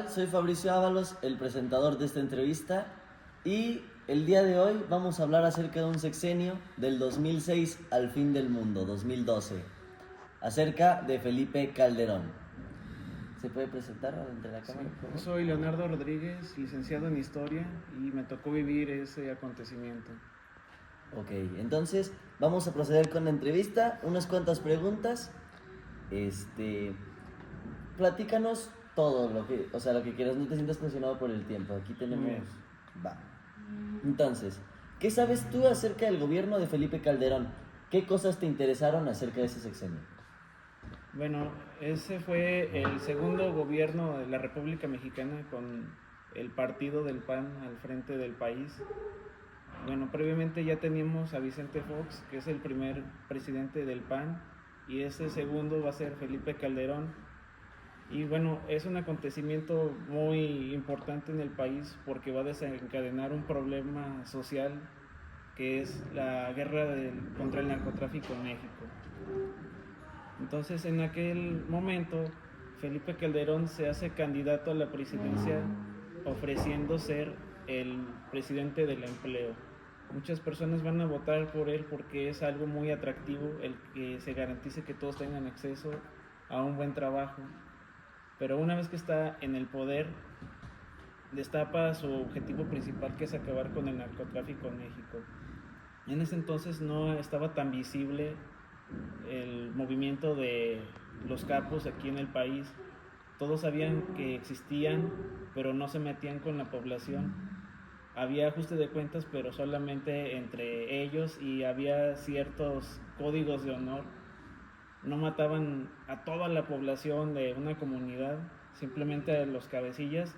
Soy Fabricio Ábalos, el presentador de esta entrevista, y el día de hoy vamos a hablar acerca de un sexenio del 2006 al fin del mundo, 2012, acerca de Felipe Calderón. ¿Se puede presentar ante la cámara, por Yo favor? soy Leonardo Rodríguez, licenciado en Historia, y me tocó vivir ese acontecimiento. Ok, entonces vamos a proceder con la entrevista, unas cuantas preguntas. Platícanos todo lo que quieras, no te sientas presionado por el tiempo. Aquí tenemos. Muy bien. Va. Entonces, ¿qué sabes tú acerca del gobierno de Felipe Calderón? ¿Qué cosas te interesaron acerca de ese sexenio? Bueno, ese fue el segundo gobierno de la República Mexicana con el partido del PAN al frente del país. Bueno, previamente ya teníamos a Vicente Fox, que es el primer presidente del PAN, y ese segundo va a ser Felipe Calderón. Y bueno, es un acontecimiento muy importante en el país porque va a desencadenar un problema social que es la guerra contra el narcotráfico en México. Entonces, en aquel momento, Felipe Calderón se hace candidato a la presidencia ofreciendo ser el presidente del empleo. Muchas personas van a votar por él porque es algo muy atractivo el que se garantice que todos tengan acceso a un buen trabajo. Pero una vez que está en el poder, destapa su objetivo principal, que es acabar con el narcotráfico en México. En ese entonces no estaba tan visible el movimiento de los capos aquí en el país. Todos sabían que existían, pero no se metían con la población. Había ajuste de cuentas, pero solamente entre ellos, y había ciertos códigos de honor. No mataban a toda la población de una comunidad, simplemente a los cabecillas,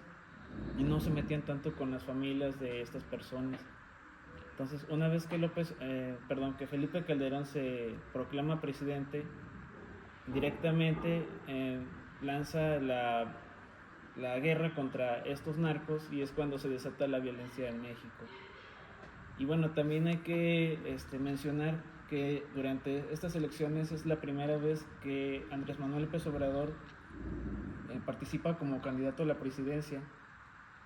y no se metían tanto con las familias de estas personas. Entonces, una vez que que Felipe Calderón se proclama presidente, directamente lanza la guerra contra estos narcos, y es cuando se desata la violencia en México. Y bueno, también hay que mencionar que durante estas elecciones es la primera vez que Andrés Manuel López Obrador participa como candidato a la presidencia.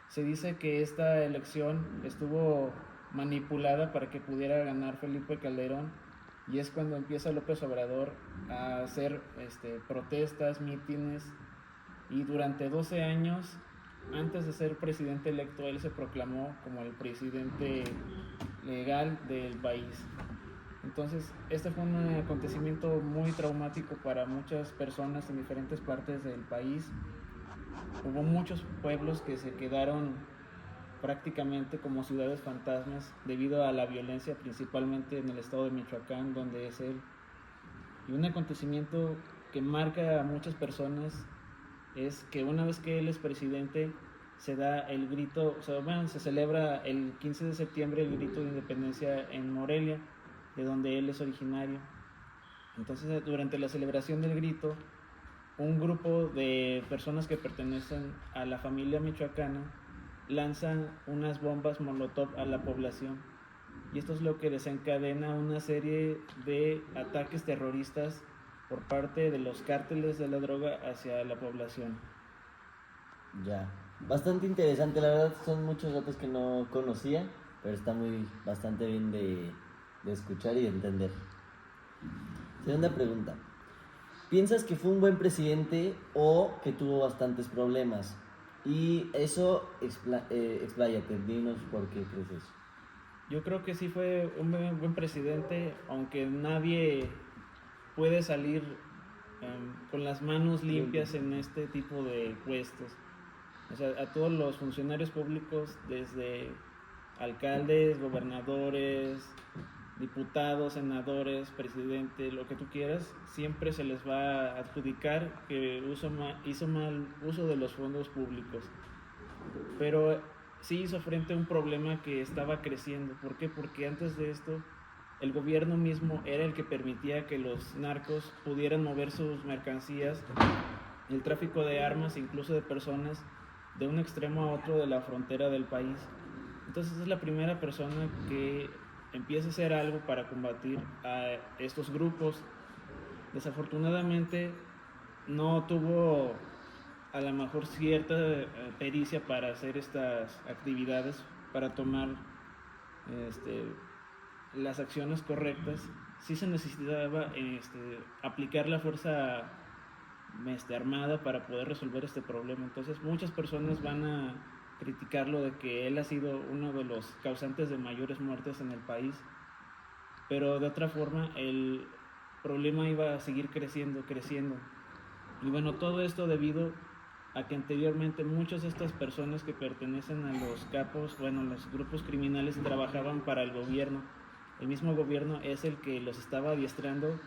Se dice que esta elección estuvo manipulada para que pudiera ganar Felipe Calderón, y es cuando empieza López Obrador a hacer protestas, mítines, y durante 12 años, antes de ser presidente electo, él se proclamó como el presidente legal del país. Entonces, este fue un acontecimiento muy traumático para muchas personas en diferentes partes del país. Hubo muchos pueblos que se quedaron prácticamente como ciudades fantasmas debido a la violencia, principalmente en el estado de Michoacán, donde es él. Y un acontecimiento que marca a muchas personas es que una vez que él es presidente, se da el grito, se celebra el 15 de septiembre el grito de independencia en Morelia, de donde él es originario. Entonces, durante la celebración del grito, un grupo de personas que pertenecen a la familia michoacana lanzan unas bombas molotov a la población, y esto es lo que desencadena una serie de ataques terroristas por parte de los cárteles de la droga hacia la población. Ya. Bastante interesante, la verdad, son muchos datos que no conocía, pero está bastante bien de escuchar y de entender. Segunda pregunta. ¿Piensas que fue un buen presidente o que tuvo bastantes problemas? Y eso, expláyate, dinos por qué crees eso. Yo creo que sí fue un buen presidente, aunque nadie puede salir con las manos limpias en este tipo de puestos. O sea, a todos los funcionarios públicos, desde alcaldes, gobernadores, diputados, senadores, presidente, lo que tú quieras, siempre se les va a adjudicar que hizo mal uso de los fondos públicos. Pero sí hizo frente a un problema que estaba creciendo. ¿Por qué? Porque antes de esto, el gobierno mismo era el que permitía que los narcos pudieran mover sus mercancías, el tráfico de armas, incluso de personas, de un extremo a otro de la frontera del país. Entonces es la primera persona que empieza a hacer algo para combatir a estos grupos. Desafortunadamente no tuvo a lo mejor cierta pericia para hacer estas actividades, para tomar las acciones correctas, sí se necesitaba aplicar la fuerza armada para poder resolver este problema. Entonces muchas personas van a criticarlo de que él ha sido uno de los causantes de mayores muertes en el país, pero de otra forma el problema iba a seguir creciendo. Y bueno, todo esto debido a que anteriormente muchas de estas personas que pertenecen a los capos, los grupos criminales, trabajaban para el gobierno. El mismo gobierno es el que los estaba adiestrando,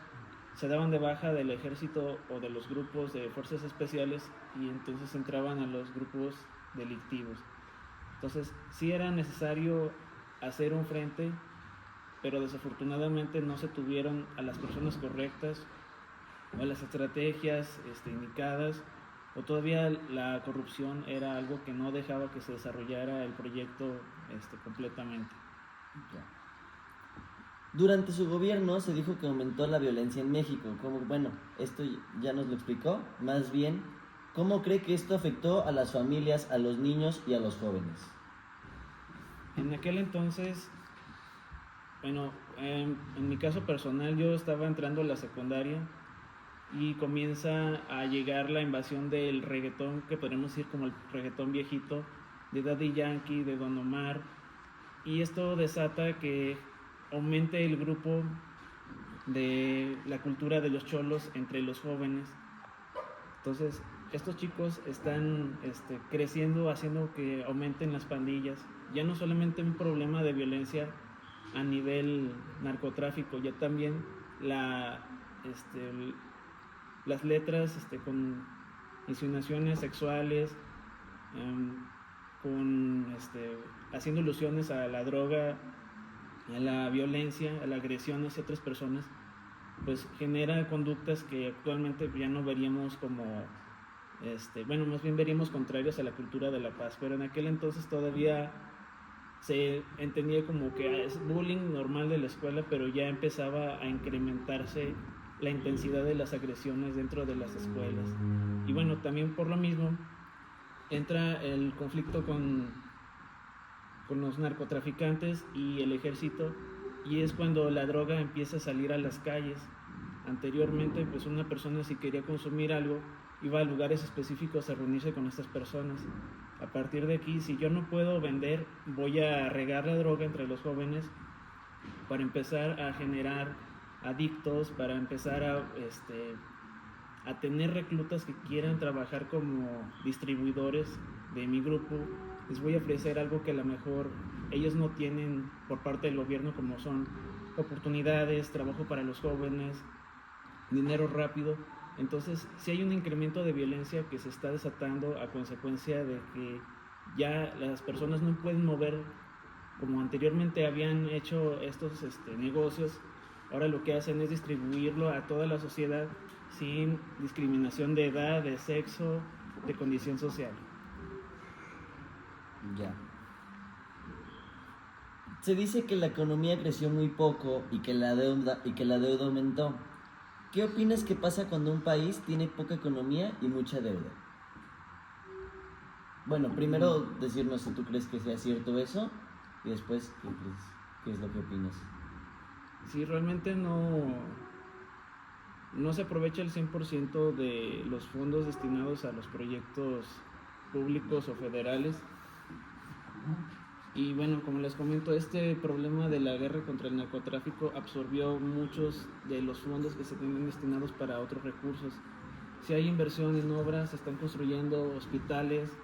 se daban de baja del ejército o de los grupos de fuerzas especiales y entonces entraban a los grupos delictivos. Entonces sí era necesario hacer un frente, pero desafortunadamente no se tuvieron a las personas correctas o las estrategias indicadas, o todavía la corrupción era algo que no dejaba que se desarrollara el proyecto completamente. Ya. Durante su gobierno se dijo que aumentó la violencia en México. Esto ya nos lo explicó. Más bien, ¿cómo cree que esto afectó a las familias, a los niños y a los jóvenes? En aquel entonces, en mi caso personal, yo estaba entrando a la secundaria y comienza a llegar la invasión del reggaetón, que podemos decir como el reggaetón viejito, de Daddy Yankee, de Don Omar, y esto desata que aumente el grupo de la cultura de los cholos entre los jóvenes. Entonces estos chicos están creciendo, haciendo que aumenten las pandillas. Ya no solamente un problema de violencia a nivel narcotráfico, ya también las letras con insinuaciones sexuales, haciendo alusiones a la droga, a la violencia, a la agresión hacia otras personas, pues genera conductas que actualmente ya no veríamos como, más bien veríamos contrarias a la cultura de la paz, pero en aquel entonces todavía se entendía como que es bullying normal de la escuela, pero ya empezaba a incrementarse la intensidad de las agresiones dentro de las escuelas. Y también por lo mismo entra el conflicto con los narcotraficantes y el ejército, y es cuando la droga empieza a salir a las calles. Anteriormente, pues una persona, si quería consumir algo, iba a lugares específicos a reunirse con estas personas. A partir de aquí, si yo no puedo vender, voy a regar la droga entre los jóvenes para empezar a generar adictos, para empezar a tener reclutas que quieran trabajar como distribuidores de mi grupo. Les voy a ofrecer algo que a lo mejor ellos no tienen por parte del gobierno, como son oportunidades, trabajo para los jóvenes, dinero rápido. Entonces sí hay un incremento de violencia que se está desatando a consecuencia de que ya las personas no pueden mover como anteriormente habían hecho estos negocios. Ahora lo que hacen es distribuirlo a toda la sociedad sin discriminación de edad, de sexo, de condición social. Ya. Se dice que la economía creció muy poco y que la deuda aumentó. ¿Qué opinas que pasa cuando un país tiene poca economía y mucha deuda? Primero decirnos si tú crees que sea cierto eso y después qué es lo que opinas. Sí, realmente no se aprovecha el 100% de los fondos destinados a los proyectos públicos o federales. Y como les comento, este problema de la guerra contra el narcotráfico absorbió muchos de los fondos que se tienen destinados para otros recursos. Si hay inversión en obras, se están construyendo hospitales,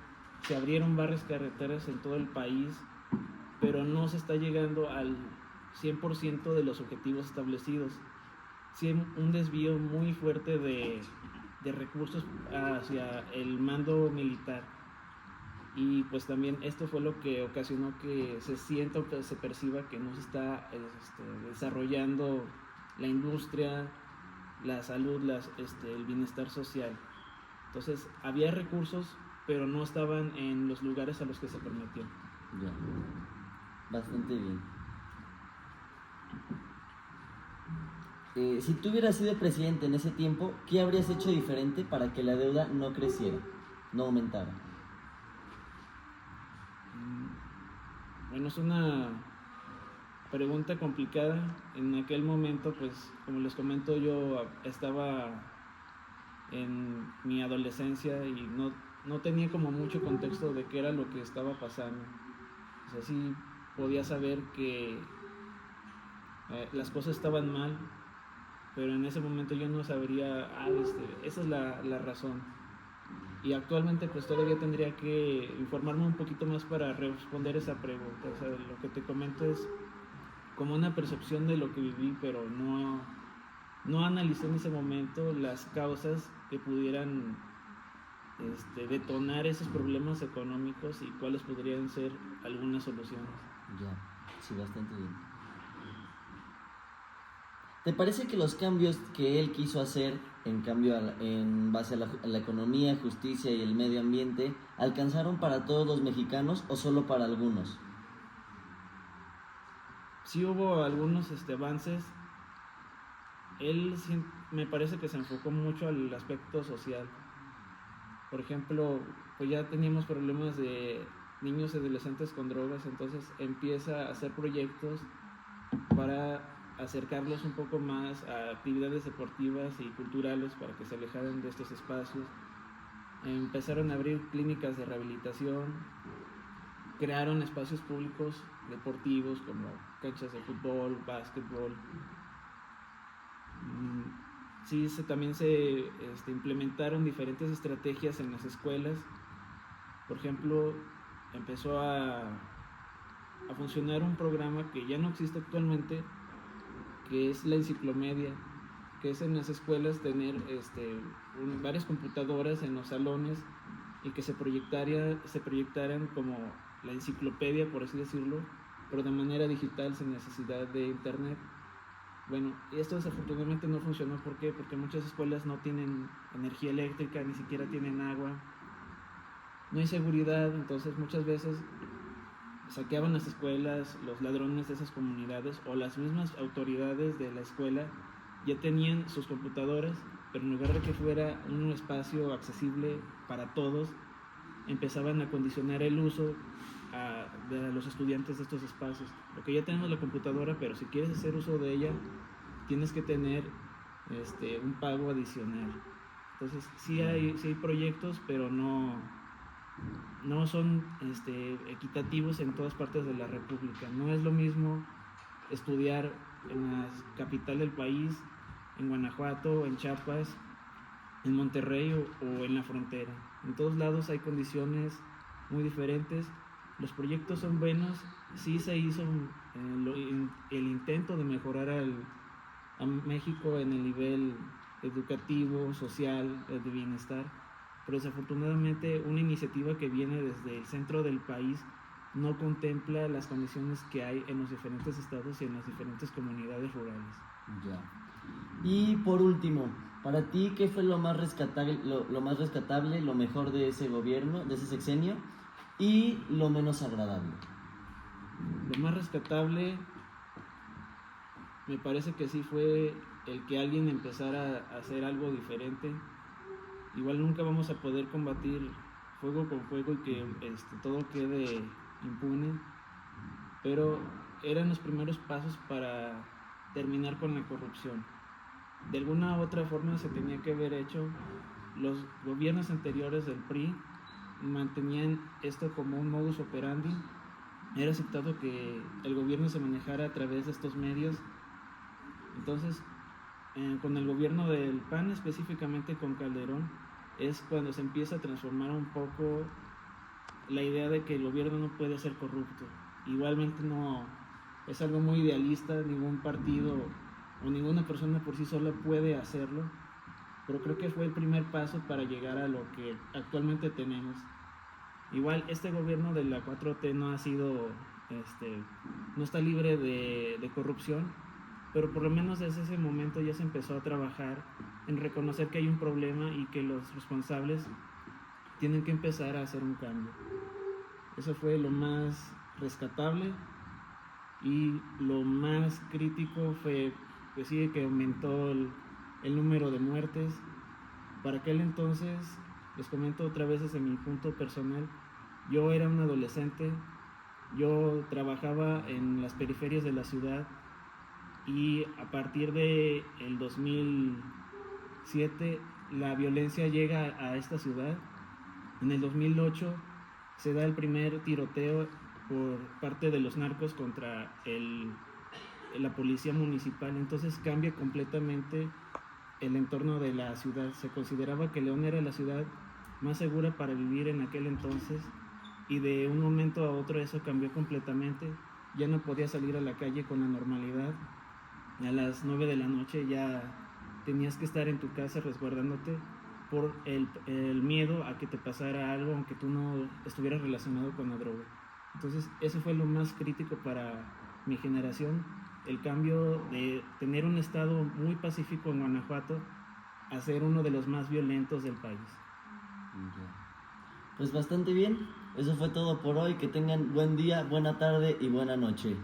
se abrieron varias carreteras en todo el país, pero no se está llegando al 100% de los objetivos establecidos. Sí hay un desvío muy fuerte de recursos hacia el mando militar. Y pues también esto fue lo que ocasionó que se sienta o que se perciba que no se está desarrollando la industria, la salud, el bienestar social. Entonces había recursos, pero no estaban en los lugares a los que se prometió. Ya, bastante bien. Si tú hubieras sido presidente en ese tiempo, ¿qué habrías hecho diferente para que la deuda no creciera? no aumentara? Bueno, es una pregunta complicada. En aquel momento, pues, como les comento, yo estaba en mi adolescencia y no tenía como mucho contexto de qué era lo que estaba pasando. O sea, sí podía saber que las cosas estaban mal, pero en ese momento yo no sabría, esa es la razón. Y actualmente pues todavía tendría que informarme un poquito más para responder esa pregunta. O sea, lo que te comento es como una percepción de lo que viví, pero no analicé en ese momento las causas que pudieran detonar esos problemas económicos y cuáles podrían ser algunas soluciones. Ya, sí, bastante bien. ¿Te parece que los cambios que él quiso hacer en base a la economía, justicia y el medio ambiente alcanzaron para todos los mexicanos o solo para algunos? Sí hubo algunos avances. Él me parece que se enfocó mucho al aspecto social. Por ejemplo, pues ya teníamos problemas de niños y adolescentes con drogas, entonces empieza a hacer proyectos para acercarlos un poco más a actividades deportivas y culturales para que se alejaran de estos espacios. Empezaron a abrir clínicas de rehabilitación, crearon espacios públicos deportivos como canchas de fútbol, básquetbol. Sí, también se implementaron diferentes estrategias en las escuelas. Por ejemplo, empezó a funcionar un programa que ya no existe actualmente, que es la enciclomedia, que es en las escuelas tener varias computadoras en los salones y que se proyectaran como la enciclopedia, por así decirlo, pero de manera digital sin necesidad de internet. Bueno, esto desafortunadamente no funcionó. ¿Por qué? Porque muchas escuelas no tienen energía eléctrica, ni siquiera tienen agua, no hay seguridad, entonces muchas veces saqueaban las escuelas los ladrones de esas comunidades o las mismas autoridades de la escuela ya tenían sus computadoras, pero en lugar de que fuera un espacio accesible para todos, empezaban a condicionar el uso de los estudiantes de estos espacios. Porque ya tenemos la computadora, pero si quieres hacer uso de ella, tienes que tener un pago adicional. Entonces sí hay proyectos, pero no son equitativos en todas partes de la República. No es lo mismo estudiar en la capital del país, en Guanajuato, en Chiapas, en Monterrey o en la frontera. En todos lados hay condiciones muy diferentes. Los proyectos son buenos. Sí se hizo el intento de mejorar a México en el nivel educativo, social, de bienestar, pero desafortunadamente una iniciativa que viene desde el centro del país no contempla las condiciones que hay en los diferentes estados y en las diferentes comunidades rurales. Ya. Y por último, para ti, ¿qué fue lo más rescatable, lo mejor de ese gobierno, de ese sexenio, y lo menos agradable? Lo más rescatable me parece que sí fue el que alguien empezara a hacer algo diferente. Igual nunca vamos a poder combatir fuego con fuego y que todo quede impune, pero eran los primeros pasos para terminar con la corrupción. De alguna u otra forma se tenía que haber hecho. Los gobiernos anteriores del PRI mantenían esto como un modus operandi. Era aceptado que el gobierno se manejara a través de estos medios. Entonces, con el gobierno del PAN, específicamente con Calderón, es cuando se empieza a transformar un poco la idea de que el gobierno no puede ser corrupto. Igualmente no es algo muy idealista, ningún partido o ninguna persona por sí sola puede hacerlo, pero creo que fue el primer paso para llegar a lo que actualmente tenemos. Igual este gobierno de la 4T no ha sido, no está libre de corrupción, pero por lo menos desde ese momento ya se empezó a trabajar en reconocer que hay un problema y que los responsables tienen que empezar a hacer un cambio. Eso fue lo más rescatable. Y lo más crítico fue, pues sí, que aumentó el número de muertes. Para aquel entonces Les comento otra vez desde mi punto personal. Yo era un adolescente, yo trabajaba en las periferias de la ciudad y a partir de el 2007 la violencia llega a esta ciudad. En el 2008 se da el primer tiroteo por parte de los narcos contra la policía municipal. Entonces cambia completamente el entorno de la ciudad. Se consideraba que León era la ciudad más segura para vivir en aquel entonces, y de un momento a otro eso cambió completamente. Ya no podías salir a la calle con la normalidad. A las 9 de la noche ya tenías que estar en tu casa resguardándote por el miedo a que te pasara algo, aunque tú no estuvieras relacionado con la droga. Entonces eso fue lo más crítico para mi generación, el cambio de tener un estado muy pacífico en Guanajuato a ser uno de los más violentos del país. Pues bastante bien. Eso fue todo por hoy. Que tengan buen día, buena tarde y buena noche.